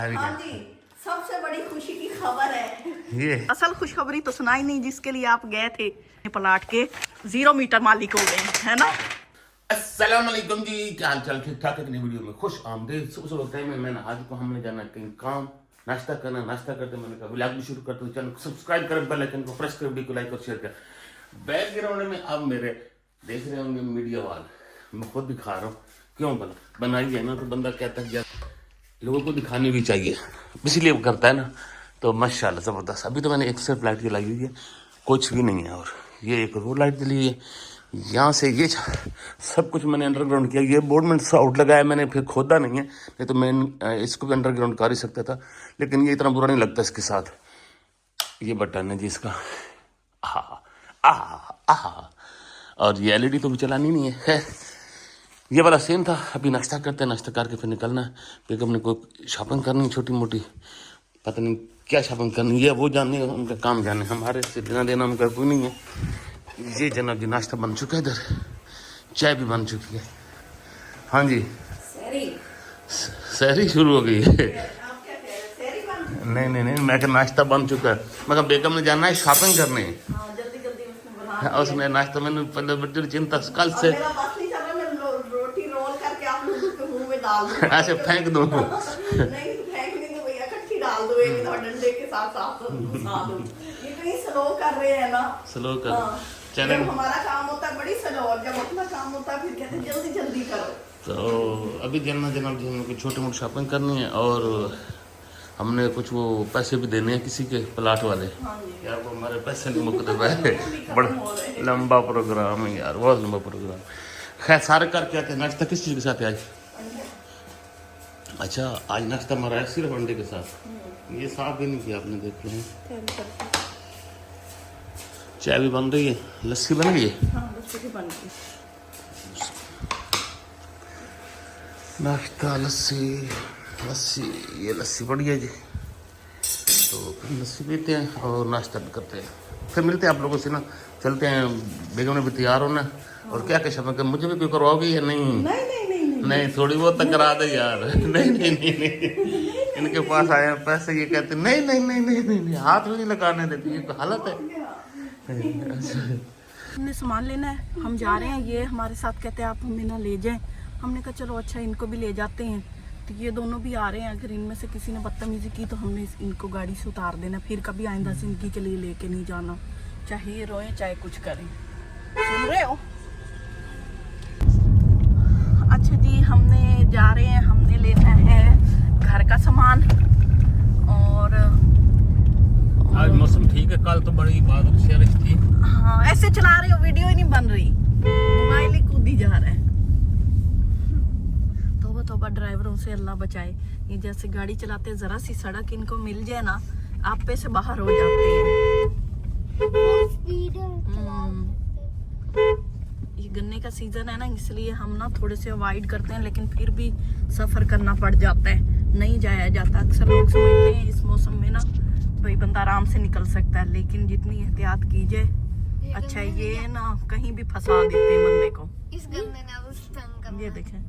हाँ जी, सबसे बड़ी खुशी की खबर है ये। असल खुशखबरी तो सुनाई नहीं, जिसके लिए आप गए थे प्लाट के 0 मीटर मालिक हो गए, है ना। अस्सलाम वालेकुम जी, क्या हाल चाल, ठीक ठाक है। नई वीडियो में खुश आमदीद। सुबह सुबह टाइम में मैंने आज को हमने जाना कहीं काम, नाश्ता करना। नाश्ता करते मैंने कहा व्लॉग भी शुरू करते, चैनल को सब्सक्राइब करें, बेल आइकन को प्रेस कर, वीडियो को लाइक और शेयर करें। बैकग्राउंड में अब मेरे देख रहे होंगे मीडिया वाल, मैं खुद दिखा रहा हूँ। क्यों भला बनाई है ना तो बंदा कहता है यार लोगों को दिखानी भी चाहिए, इसीलिए वो करता है ना। तो माशाल्लाह ज़बरदस्त। अभी तो मैंने एक सिर्फ लाइट जलाई हुई है, कुछ भी नहीं है। और ये एक वो लाइट जली है यहाँ से, ये सब कुछ मैंने अंडरग्राउंड किया। ये बोर्ड में आउट लगाया मैंने, फिर खोदा नहीं है, नहीं तो मैं इसको भी अंडरग्राउंड कर ही सकता था। लेकिन ये इतना बुरा नहीं लगता इसके साथ। ये बटन है जी इसका, आहा आहा आहा। और ये एलईडी तो भी चलानी नहीं है। खैर ये वाला सीन था। अभी नाश्ता करते हैं, नाश्ता करके फिर निकलना है। बेगम ने कोई शॉपिंग करनी छोटी मोटी, पता नहीं क्या शॉपिंग करनी है, वो जानने उनका काम जाने, हमारे से लेना देना उनका कोई नहीं है। ये जनाब जी नाश्ता बन चुका है, इधर चाय भी बन चुकी है। हाँ जी, सहरी शुरू हो गई है। नहीं नहीं नहीं, मैं क्या नाश्ता बन चुका है। मगर बेगम ने जाना है शॉपिंग करने, उसने नाश्ता मैंने पहले बड़ी चिंता कल से ऐसे फेंक दूं। नहीं फेंक नहीं दो भैया, इकट्ठी डाल दो एक डंडे के साथ साथ घुसा दो। ये कहीं स्लो कर रहे हैं ना, स्लो कर। चलो हमारा काम होता है बड़ी स्लो, और जब अपना काम होता है फिर कहते हैं जल्दी जल्दी करो। तो अभी जन्ना जनाब जी हमने कुछ छोटी मोटी शॉपिंग करनी है, और हमने कुछ वो पैसे भी देने हैं किसी के प्लाट वाले। यार वो हमारे पैसे नहीं मुकते भाई, बड़ा लंबा प्रोग्राम है यार, बहुत लंबा प्रोग्राम। खैर सारे करके आते हैं। नाश्ता किस चीज़ के साथ है आज? अच्छा आज नाश्ता हमारा है सिर्फ अंडे के साथ। ये साफ भी नहीं किया आपने, देख रहे हैं। चाय भी बन रही है, लस्सी बन गई है। हाँ, लस्सी भी बन गई। नाश्ता लस्सी लस्सी, ये लस्सी पड़ी है जी। तो फिर लस्सी पीते हैं और नाश्ता भी करते हैं, फिर मिलते हैं आप लोगों से ना। चलते हैं, बेगम ने भी तैयार होना। और क्या क्या शब्द मुझे भी कोई करवाओगी या नहीं? नहीं थोड़ी बहुत तक करा दे यार। नहीं नहीं नहीं नहीं, इनके पास आए हैं पैसे, ये कहते नहीं नहीं नहीं नहीं नहीं, नहीं हाथ भी नहीं लगाने देती, ये तो हालत है। हमने सामान लेना है, हम जा रहे हैं। ये हमारे साथ कहते हैं आप हमें ना ले जाएं। हमने कहा चलो अच्छा इनको भी ले जाते हैं। तो ये दोनों भी आ रहे हैं। अगर इनमें से किसी ने बदतमीजी की तो हमने इनको गाड़ी से उतार देना, फिर कभी आइंदा से इनकी के लिए लेके नहीं जाना, चाहे ये रोए चाहे कुछ करें। सुन रहे हो? अच्छा जी, हमने जा रहे हैं, हमने लेना है घर का सामान। और आज मौसम ठीक है, कल तो बड़ी बारिश थी। हाँ, ऐसे चला रहे हो, वीडियो ही नहीं बन रही, मोबाइल ही कूदी जा रहा है। तौबा तौबा, ड्राइवरों से अल्लाह बचाए। ये जैसे गाड़ी चलाते हैं, जरा सी सड़क इनको मिल जाए ना, आप पे से बाहर हो जाते हैं। ये गन्ने का सीजन है ना, इसलिए हम ना थोड़े से अवॉइड करते हैं, लेकिन फिर भी सफर करना पड़ जाता है, नहीं जाया जाता। अक्सर लोग समझते हैं इस मौसम में ना भाई बंदा आराम से निकल सकता है, लेकिन जितनी एहतियात कीजिए अच्छा है। ये ना कहीं भी फंसा देते हैं बंदे को। इस गन्ने ने उस तंग कर, ये देखें,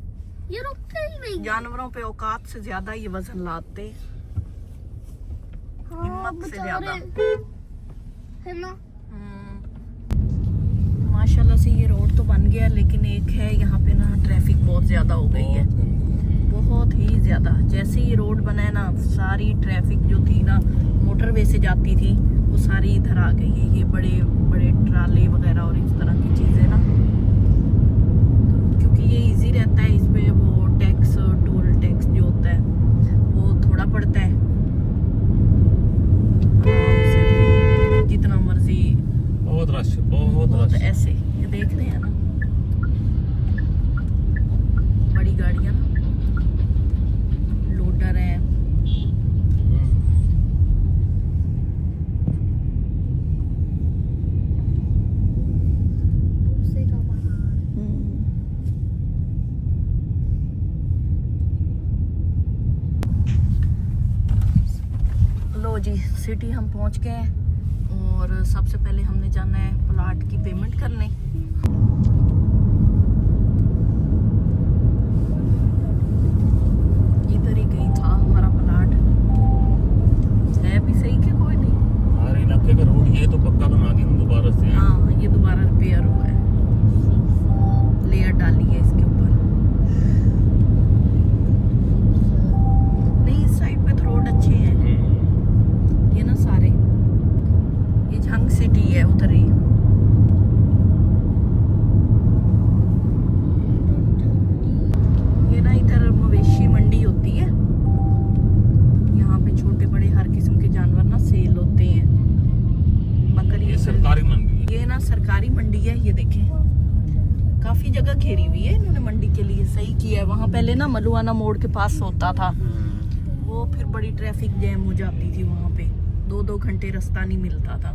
ये रुकते ही नहीं। जानवरों पे औकात से ज्यादा ये वजन लाते, हिम्मत से ज्यादा, है ना। माशाल्लाह से ये रोड तो बन गया, लेकिन एक है यहाँ पे ना ट्रैफिक बहुत ज्यादा हो गई है, बहुत ही ज्यादा। जैसे ही रोड बना है ना, सारी ट्रैफिक जो थी ना मोटरवे से जाती थी वो सारी इधर आ गई है। ये बड़े बड़े ट्राले वगैरह और इस तरह की चीजें ना, क्योंकि ये इजी रहता है, इसमें वो टैक्स, टोल टैक्स जो होता है वो थोड़ा पड़ता है, जितना मर्जी। बहुत रश, बहुत रश। ऐसे ये देख रहे हैं ना, बड़ी गाड़ियां ना, लोडर है। लो जी, सिटी हम पहुंच गए हैं, और सबसे पहले हमने जाना है प्लाट की पेमेंट करने। इधर ही कहीं था हमारा प्लाट। ना सरकारी मंडी है, ये देखें काफी जगह घेरी हुई है इन्होंने मंडी के लिए, सही किया है। वहाँ पहले ना मलुआना मोड़ के पास होता था वो, फिर बड़ी ट्रैफिक जैम हो जाती थी वहाँ पे, 2-2 घंटे रास्ता नहीं मिलता था।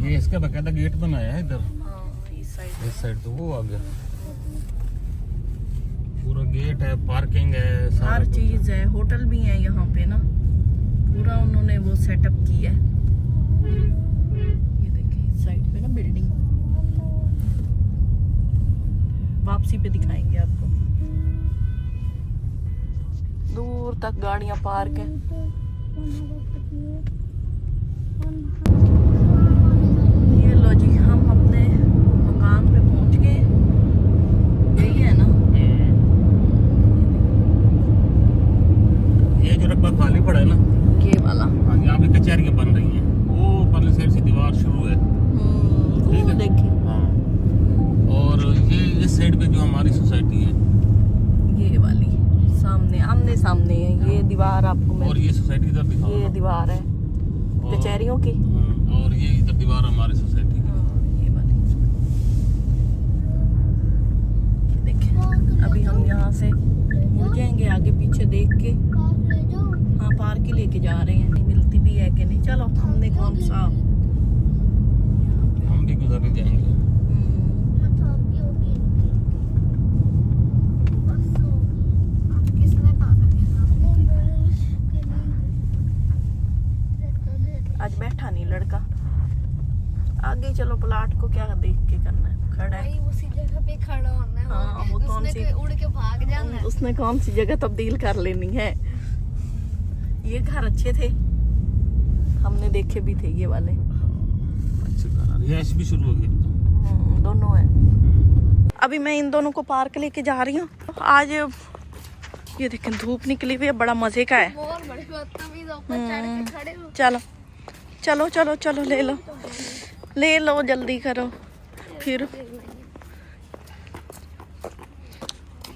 ये इसका बकायदा गेट बनाया है इधर, इस साइड तो वो आ गया, पूरा गेट है, पार्किंग है, हर चीज है, होटल भी है यहाँ पे ना, पूरा उन्होंने वो सेटअप किया है। ये देखिए इस साइड पे ना बिल्डिंग, वापसी पे दिखाएंगे आपको। दूर तक गाड़ियां पार्क है। ये लो जी, हम अपने मकान पे पहुंच गए, यही है ना। ये जो रकबा खाली पड़ा है ना, ये वाला, हाँ, यहाँ पे कचहरियाँ बन रही हैं, वो परली साइड से दीवार शुरू है, वो देखिए। हाँ। और ये इस साइड पे जो हमारी सोसाइटी है, ये वाली सामने आमने सामने है, ये दीवार आपको मैं, और ये सोसाइटी इधर दिखाओ ये ना। दीवार है कचहरियों की, हाँ, और ये इधर दीवार हमारी सोसाइटी की। ये वाली। ये देखिए, अभी हम यहाँ से मुड़ जाएंगे आगे पीछे देख के। हाँ, पार्क ही लेके जा रहे हैं, नहीं मिलती भी है कि नहीं। चलो, हमने कौन सा, हम भी गुजर के जाएंगे। आज बैठा नहीं लड़का, आगे चलो, प्लाट को क्या देख के करना है, खड़ा है। उसी जगह पे खड़ा होना है। हाँ, वो कौन उसने सी, कोई उड़ के भाग जाना है। उसने कौन सी जगह तब्दील कर लेनी है। ये घर अच्छे थे, हमने देखे भी थे ये वाले, अच्छे घर, रिहाइश भी शुरू हो गई। दोनों है। अभी मैं इन दोनों को पार्क लेके जा रही हूँ। आज ये देखें धूप निकली हुई है, बड़ा मजे का है। और बड़े बदतमीज ऊपर चढ़ के खड़े हो। चलो चलो चलो चलो, ले लो जल्दी करो। फिर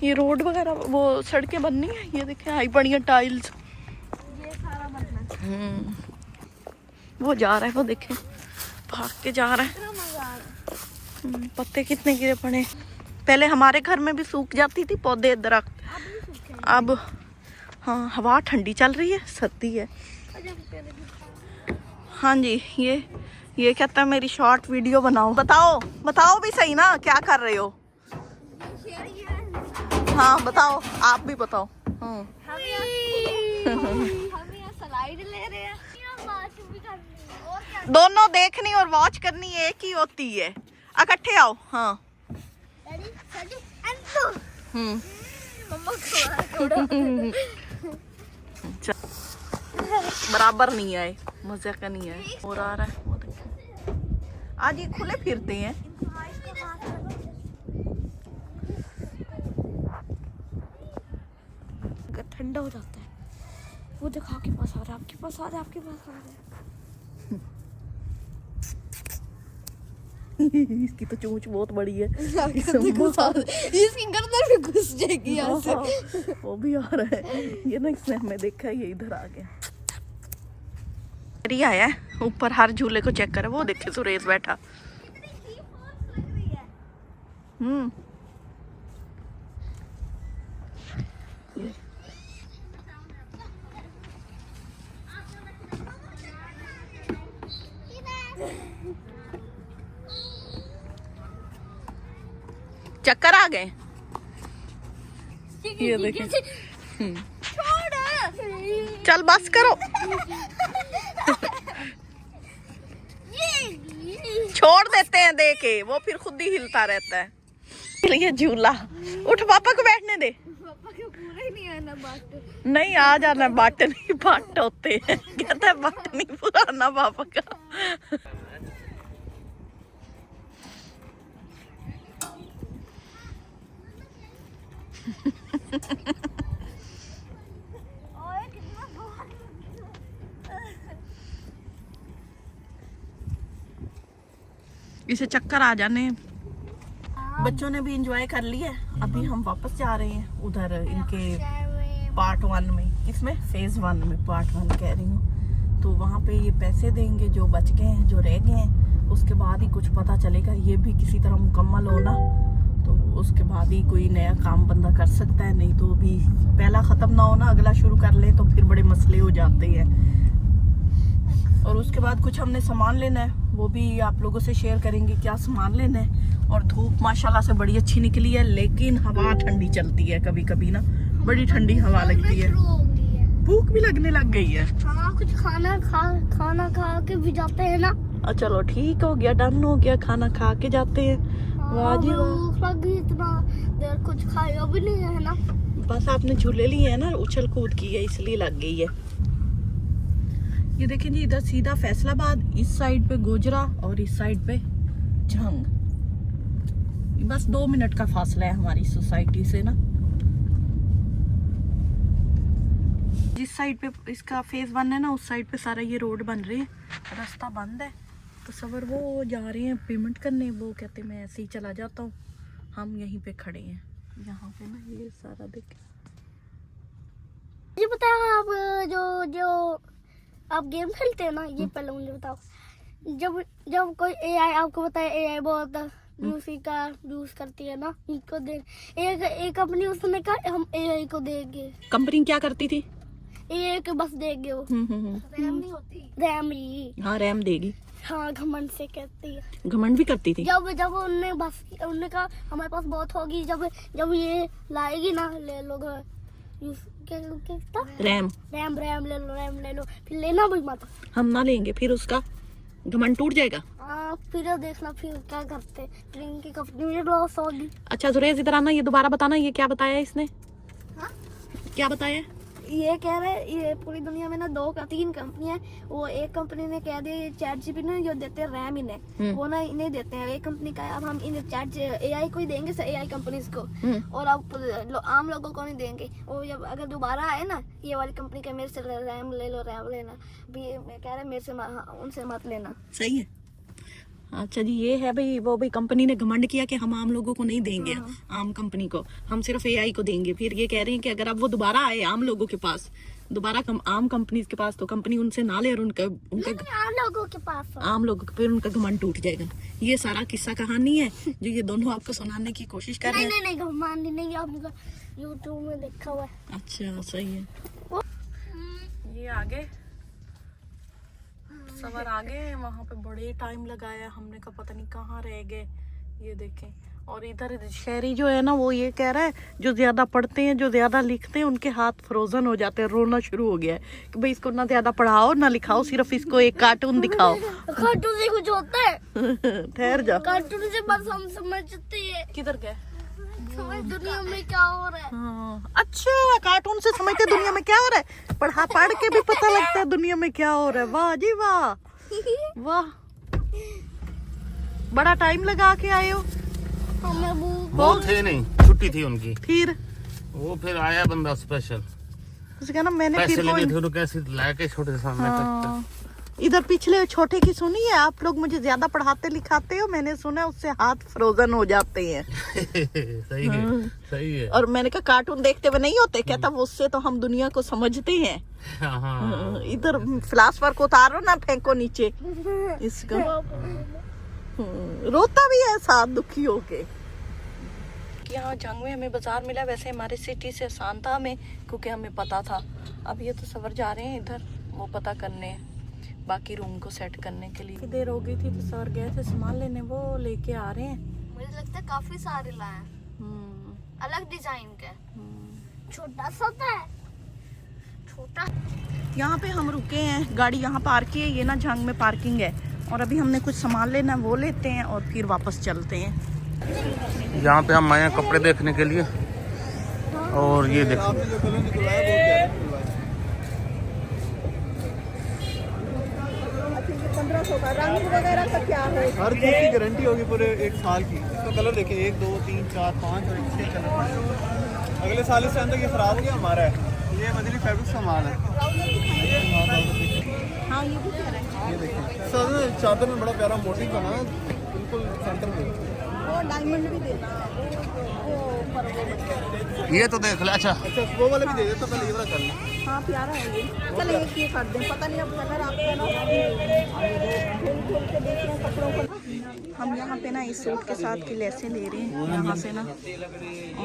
ये रोड वगैरह, वो सड़कें बननी है, ये देखें आई बढ़िया टाइल्स। ये सारा बनना है। वो जा रहा है, वो देखें भाग के जा रहा है। कितना मजा आ रहा है। पत्ते कितने गिरे पड़े। पहले हमारे घर में भी सूख जाती थी पौधे दरख्त, अब भी सूखे हैं। अब हाँ, हवा ठंडी चल रही है, सर्दी है। हाँ जी, ये कहता है मेरी शॉर्ट वीडियो बनाओ। बताओ भी सही ना, क्या कर रहे हो। हाँ बताओ, आप भी बताओ। हम यहाँ स्लाइड ले रहे हैं, वॉच भी करनी है। और क्या दोनों देखनी और वॉच करनी एक ही होती है। इकट्ठे आओ। हाँ डैडी सजू एंटू हम्म मम्मा को चल, बराबर नहीं आए, मजा का नहीं आए। और आ रहा है वो देखो, आज ये खुले फिरते हैं। ठंडा हो जाता है। वो देखो आपके पास आ रहा है, आपके पास आ रहा है, आपके पास आ रहा है। इसकी तो चोंच बहुत बड़ी है। इसकी गर्दन में घुस जाएगी यहाँ से। वो भी आ रहा है, ये ना इसने हमें देखा, ये इधर आ गया। रिया आया है ऊपर, हर झूले को चेक करे। वो देखे सुरेश बैठा। चक्कर आ गए। ये देखें, चल बस करो। छोड़ देते हैं दे के, वो फिर खुद ही हिलता रहता है। ये झूला, उठ पापा को बैठने दे। पापा के पूरा ही नहीं आना बाट। नहीं आ जाना, बाट नहीं बाट होते हैं। कहता है बाट नहीं पुराना पापा का। इसे चक्कर आ जाने। बच्चों ने भी एंजॉय कर लिया। अभी हम वापस जा रहे हैं उधर इनके पार्ट 1 में। किसमें? फेज 1 में, पार्ट 1 कह रही हूँ। तो वहाँ पे ये पैसे देंगे जो बच गए हैं, जो रह गए हैं, उसके बाद ही कुछ पता चलेगा। ये भी किसी तरह मुकम्मल हो ना, तो उसके बाद ही कोई नया काम बंदा कर सकता है, नहीं तो अभी पहला ख़त्म ना हो ना अगला शुरू कर ले तो फिर बड़े मसले हो जाते हैं। और उसके बाद कुछ हमने सामान लेना है, वो भी आप लोगों से शेयर करेंगे क्या सामान लेना है। और धूप माशाल्लाह से बड़ी अच्छी निकली है, लेकिन हवा ठंडी चलती है कभी कभी ना, बड़ी ठंडी हवा लगती है, भूख भी लगने लग गई है। हाँ, कुछ खाना खा के भी जाते हैं ना। चलो ठीक हो गया, डन हो गया, खाना खा के जाते हैं। वाह जी वाह, भूख लगी, इतना देर कुछ खाया भी नहीं है ना। बस आपने झूले लिए हैं ना, उछल कूद की है इसलिए लग गई है। ये देखें जी, इधर सीधा फैसलाबाद, इस साइड पे गोजरा और इस साइड पे झंग। बस 2 मिनट का फासला है हमारी सोसाइटी से ना। जिस साइड पे इसका फेज 1 है ना, उस साइड पे सारा ये रोड बन रही है, रास्ता बंद है। तो सबर वो जा रहे हैं पेमेंट करने, वो कहते मैं ऐसे ही चला जाता हूँ। हम यहीं पे खड़े हैं, यहाँ पे ना ये सारा देख। मुझे पता है आप जो आप गेम खेलते हैं ना, ये पहले मुझे बताओ। जब कोई एआई आपको बताए एआई बहुत म्यूजिक का यूज करती है ना, इनको दे एक कंपनी उसने कहा हम एआई को देंगे। कंपनी क्या करती थी? एआई को बस देंगे वो। रैम नहीं होती, रैम ही। हाँ रैम देगी। हाँ, घमंड से कहती है। घमंड भी करती थी। जब उन्होंने कहा हमारे पास बहुत होगी, जब ये लाएगी ना, ले लो रैम ले लो, फिर लेना भी मत। हम ना लेंगे, फिर उसका घमंड टूट जाएगा। फिर देखना फिर क्या करते, ट्रेन की कंपनी में लॉस होगी। अच्छा जुरेज इधर आना, ये दोबारा बताना, ये क्या बताया इसने? हाँ? क्या बताया? ये कह रहे ये पूरी दुनिया में ना 2 या 3 कंपनियां, वो एक कंपनी ने कह दिया ChatGPT ने जो देते हैं रैम इन्हें, वो ना इन्हें देते हैं। एक कंपनी का अब हम इन्हें एआई को ही देंगे, एआई कंपनीज को, और अब आम लोगों को नहीं देंगे। और जब अगर दोबारा आए ना ये वाली कंपनी का, मेरे से रैम ले लो, रैम लेना भी, मैं कह रहे मेरे से उनसे मत लेना। सही है। अच्छा जी, ये है भाई, वो भाई कंपनी ने घमंड किया कि हम आम लोगों को नहीं देंगे, आम कंपनी को, हम सिर्फ एआई को देंगे। फिर ये कह रहे हैं कि अगर अब वो दोबारा आए आम लोगों के पास, दोबारा आम कंपनीज के पास, तो कंपनी उनसे ना ले और उनका आम लोगों के पास, आम लोगों के, फिर उनका घमंड टूट जाएगा। ये सारा किस्सा कहानी है जो ये दोनों आपको सुनाने की कोशिश कर रहे हैं। नहीं घमंड नहीं, आपका यूट्यूब में देखा हुआ है। अच्छा सही है। ये आगे सवर आगे, वहाँ पे बड़े टाइम लगाया हमने, का पता नहीं कहाँ रह गए। ये देखें। और इधर शहरी जो है ना, वो ये कह रहा है जो ज्यादा पढ़ते हैं, जो ज्यादा लिखते हैं, उनके हाथ फ्रोजन हो जाते हैं, रोना शुरू हो गया है कि भाई इसको ना ज्यादा पढ़ाओ ना लिखाओ, सिर्फ इसको एक कार्टून दिखाओ। कार्टून से कुछ होता है? ठहर जा, कार्टून से बस हम समझते हैं किधर गए दुनिया में क्या हो रहा है। हाँ, अच्छा कार्टून से समझते दुनिया में क्या हो रहा है, पढ़ के भी पता लगता है दुनिया में क्या हो रहा है। वाह जी वाह, वाह बड़ा टाइम लगा के आए हो। वो थे नहीं, छुट्टी थी उनकी, फिर आया बंदा स्पेशल, उसने कहा ना मैंने फिर कोई कैसे लाके छोटे सामने तक। इधर पिछले छोटे की सुनी है, आप लोग मुझे ज्यादा पढ़ाते लिखाते हो, मैंने सुना उससे हाथ फ्रोजन हो जाते हैं। सही है, सही है। और मैंने कहा कार्टून देखते हुए नहीं होते, कहता वो उससे तो हम दुनिया को समझते हैं। इधर फ्लास्वर को उतारो ना, फेंको नीचे इसको। रोता भी है साथ दुखी होके। यहाँ जंग में हमें बाजार मिला, वैसे हमारे सिटी से आसान था हमें, क्योंकि हमें पता था। अब ये तो सवर जा रहे हैं इधर वो पता करने, बाकी रूम को सेट करने के लिए। देर हो गई थी तो सर गए थे सामान लेने, वो लेके आ रहे हैं। मुझे लगता है काफी सारे लाए, अलग डिजाइन के। छोटा सा है, छोटा। यहाँ पे हम रुके हैं, गाड़ी यहाँ पार्क की है, ये ना झंग में पार्किंग है, और अभी हमने कुछ सामान लेना है वो लेते हैं और फिर वापस चलते हैं। यहाँ पे हम आए हैं कपड़े देखने के लिए, और ये देखो 1500 का। रंग वगैरह का क्या है? हर चीज़ की गारंटी होगी पूरे 1 साल की। इसका कलर देखिए 1 2 3 4 5 और 6 कलर पड़े। अगले साल इससे अंदर ये खराब हो गया हमारा है। ये मदनी फैब्रिक्स का माल है। हाँ ये भी कह रहे हैं। ये देखिए सर, चादर में बड़ा प्यारा मोटिव बना है, बिल्कुल सेंटर में। वो डायमंड भी देना है, वो पर वो बच्चा। ये तो देख ले। अच्छा अच्छा वो वाला भी दे दे तो पहले ये वाला कर ले। हाँ प्यारा है ये। चलो एक ये कर दें, पता नहीं अब कलर आपका ना खोल खोल के देख रहे हैं कपड़ों को। हम यहाँ पे ना इस सूट के साथ की लेसें ले रहे हैं यहाँ से ना,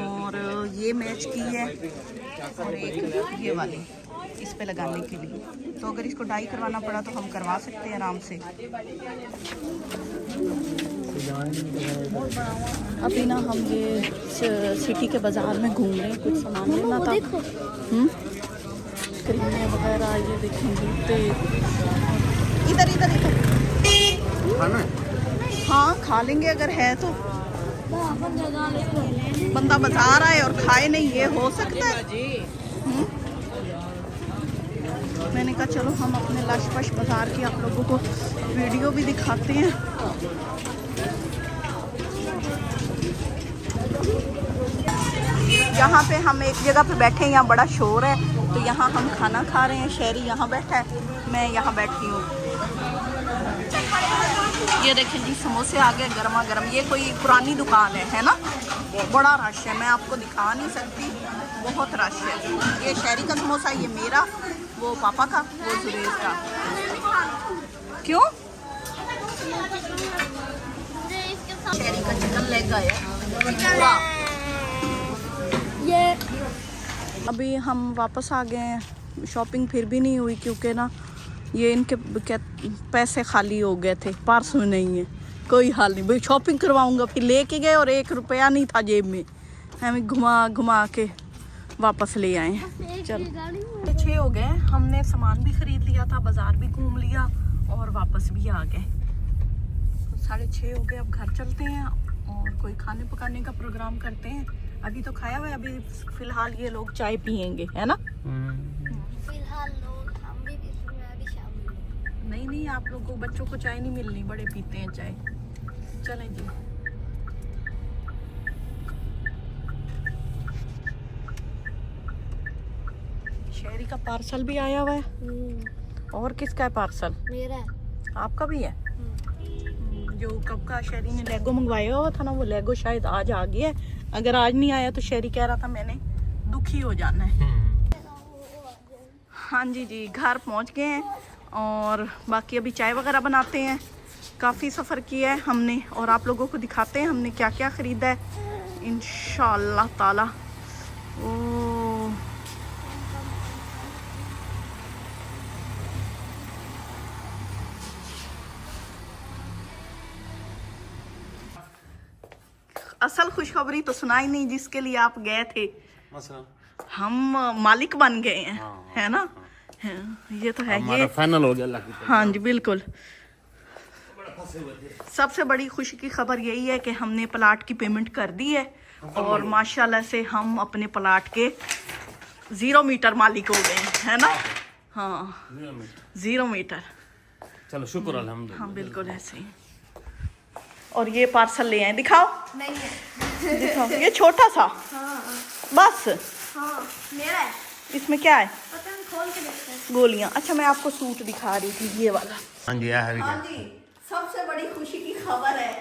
और ये मैच की है और एक ये वाली इस पे लगाने के लिए। तो अगर इसको डाई करवाना पड़ा तो हम करवा सकते हैं आराम से। अभी ना हम ये सिटी के बाजार में घूम रहे हैं, कुछ सामान लेना था। क्रीमें वगैरह, ये देखें जूते। इधर इधर इधर खाना है? हाँ खा लेंगे अगर है तो। बंदा बाजार आए और खाए नहीं, ये हो सकता है? मैंने कहा चलो हम अपने लशपश बाजार की आप लोगों को वीडियो भी दिखाते हैं। यहाँ पे हम एक जगह पे बैठे हैं, यहाँ बड़ा शोर है, तो यहाँ हम खाना खा रहे हैं। शहरी यहाँ बैठा है, मैं यहाँ बैठी हूँ। ये देखें जी समोसे आ गए गर्मा गर्म। ये कोई पुरानी दुकान है ना? बड़ा रश है, मैं आपको दिखा नहीं सकती, बहुत रश है। ये शहरी का समोसा, ये मेरा, वो पापा का, वो सुरेश का। क्यों? शहरी का चिकन लेग आया। ये अभी हम वापस आ गए हैं, शॉपिंग फिर भी नहीं हुई क्योंकि ना ये इनके पैसे खाली हो गए थे, पर्स में नहीं है। कोई हाल नहीं भाई, शॉपिंग करवाऊंगा। फिर लेके गए और 1 रुपया नहीं था जेब में, हमें घुमा घुमा के वापस ले आए। चलो 6 हो गए, हमने सामान भी खरीद लिया था, बाजार भी घूम लिया और वापस भी आ गए। तो 6:30 हो गए, अब घर चलते हैं और कोई खाने पकाने का प्रोग्राम करते हैं। अभी तो खाया हुआ है, अभी फिलहाल ये लोग चाय पियेंगे, है ना? फिलहाल लोग हम भी अभी शाम में। नहीं आप लोगों को, बच्चों को चाय नहीं मिलनी, बड़े पीते हैं चाय। चलें जी। शहरी का पार्सल भी आया हुआ है। और किसका है पार्सल? मेरा है। आपका भी है? जो कब का शहरी ने लेगो मंगवाया हुआ था ना, वो लेगो शायद आज आ गया है। अगर आज नहीं आया तो शहरी कह रहा था मैंने दुखी हो जाना है। हाँ जी घर पहुंच गए हैं और बाकी अभी चाय वगैरह बनाते हैं। काफ़ी सफ़र किया है हमने और आप लोगों को दिखाते हैं हमने क्या क्या ख़रीदा है इंशाअल्लाह ताला। ओ असल खुशखबरी तो सुनाई नहीं जिसके लिए आप गए थे। हम मालिक बन गए हैं। हाँ, है ना? हाँ, ये तो है। ये फाइनल हो गया अल्लाह की तरफ। हाँ जी बिल्कुल। सबसे बड़ी खुशी की खबर यही है कि हमने प्लाट की पेमेंट कर दी है और माशाल्लाह से हम अपने प्लाट के 0 मीटर मालिक हो गए, है ना? हाँ 0 मीटर। चलो शुक्र अल्हम्दुलिल्लाह। हाँ बिल्कुल ऐसे ही। और ये पार्सल ले आए, दिखाओ। नहीं है। दिखाओ, ये छोटा सा। हाँ बस हाँ मेरा है। इसमें क्या है? पता नहीं, खोल के देखते हैं। गोलियां। अच्छा मैं आपको सूट दिखा रही थी, ये वाला। हाँ जी हाँ जी, सबसे बड़ी खुशी की खबर है।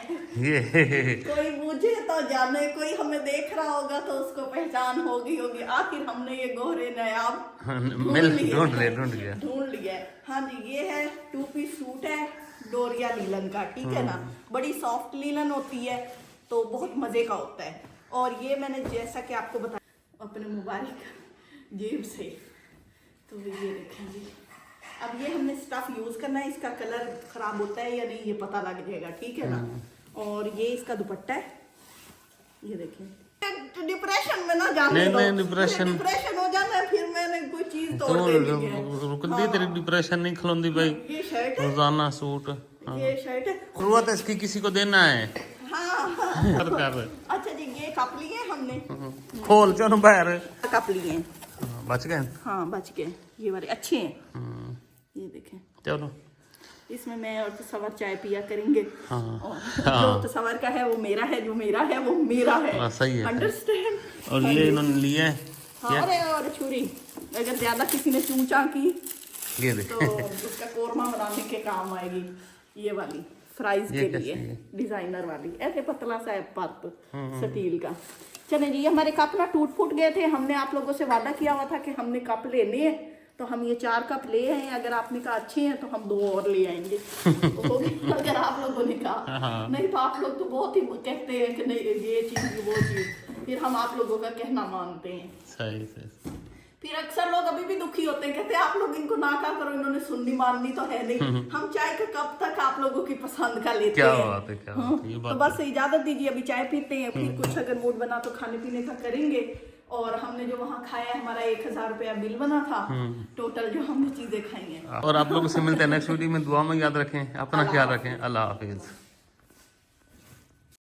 ये कोई मुझे तो जाने, कोई हमें देख रहा होगा तो उसको पहचान होगी। आखिर हमने ये गोहरे नायाब ढूंढ लिया। ढूंढ लिया। हाँ जी, ये है 2 पीस सूट है डोरिया लीलन का, ठीक है ना? बड़ी सॉफ्ट लीलन होती है तो बहुत मजे का होता है। और ये मैंने जैसा कि आपको बताया अपने मुबारक जेब से, तो ये देखें जी। अब ये हमने स्टफ यूज करना है, इसका कलर खराब होता है या नहीं ये पता लग जाएगा, ठीक है ना? और ये इसका दुपट्टा है, ये देखें। डिप्रेशन में ना जाने दो। नहीं, डिप्रेशन हो जाना है, फिर मैंने कोई चीज तोड़ देनी है। रुकती तेरी डिप्रेशन नहीं खलोंदी भाई। ये शर्ट है, रोजाना सूट। ये शर्ट है। जरूरत है इसकी, किसी को देना है। हाँ कर अच्छा जी, ये कप लिए हमने, खोल चलो बाहर। कप लिए बच गए। हाँ बच गए, ये वाले अच्छे हैं। ये देखें, चलो इसमें मैं और तसव्वुर चाय पिया करेंगे। हाँ। और हाँ। जो तसव्वुर का है वो मेरा है, जो मेरा है वो मेरा है। हाँ, सही है। अंडरस्टैंड। और ये इन्होंने लिए हाँ, अरे और छुरी, अगर ज्यादा किसी ने चूचा की ये देख। तो उसका कोरमा बनाने के काम आएगी ये वाली। फ्राइज ये के कैसे लिए है? डिजाइनर वाली, ऐसे पतला सा है पप स्टील का। चले जी, हमारे कप ना टूट फूट गए थे, हमने आप लोगों से वादा किया हुआ था कि हमने कप लेने हैं, तो हम ये 4 कप ले आए हैं। अगर आपने कहा अच्छे हैं तो हम 2 और ले आएंगे। तो अगर आप लोगों ने कहा नहीं तो आप लोग तो बहुत ही कहते हैं कि नहीं ये चीज वो चीज, फिर हम आप लोगों का कहना मानते हैं। सही सही। फिर अक्सर लोग अभी भी दुखी होते हैं, कहते हैं आप लोग इनको ना कहा करो, इन्होंने सुननी माननी तो है नहीं। हम चाय का कप तक आप लोगों की पसंद का लेते क्या हैं। बात है, क्या बात है, ये तो बात बस इजाजत दीजिए, अभी चाय पीते हैं, फिर कुछ अगर मूड बना तो खाने पीने का करेंगे। और हमने जो वहाँ खाया, हमारा 1000 रुपया बिल बना था टोटल, जो हमने चीजें खाई हैं। और आप लोगों से मिलते हैं नेक्स्ट वीडियो में। दुआ में याद रखें, अपना ख्याल रखें। अल्लाह हाफिज।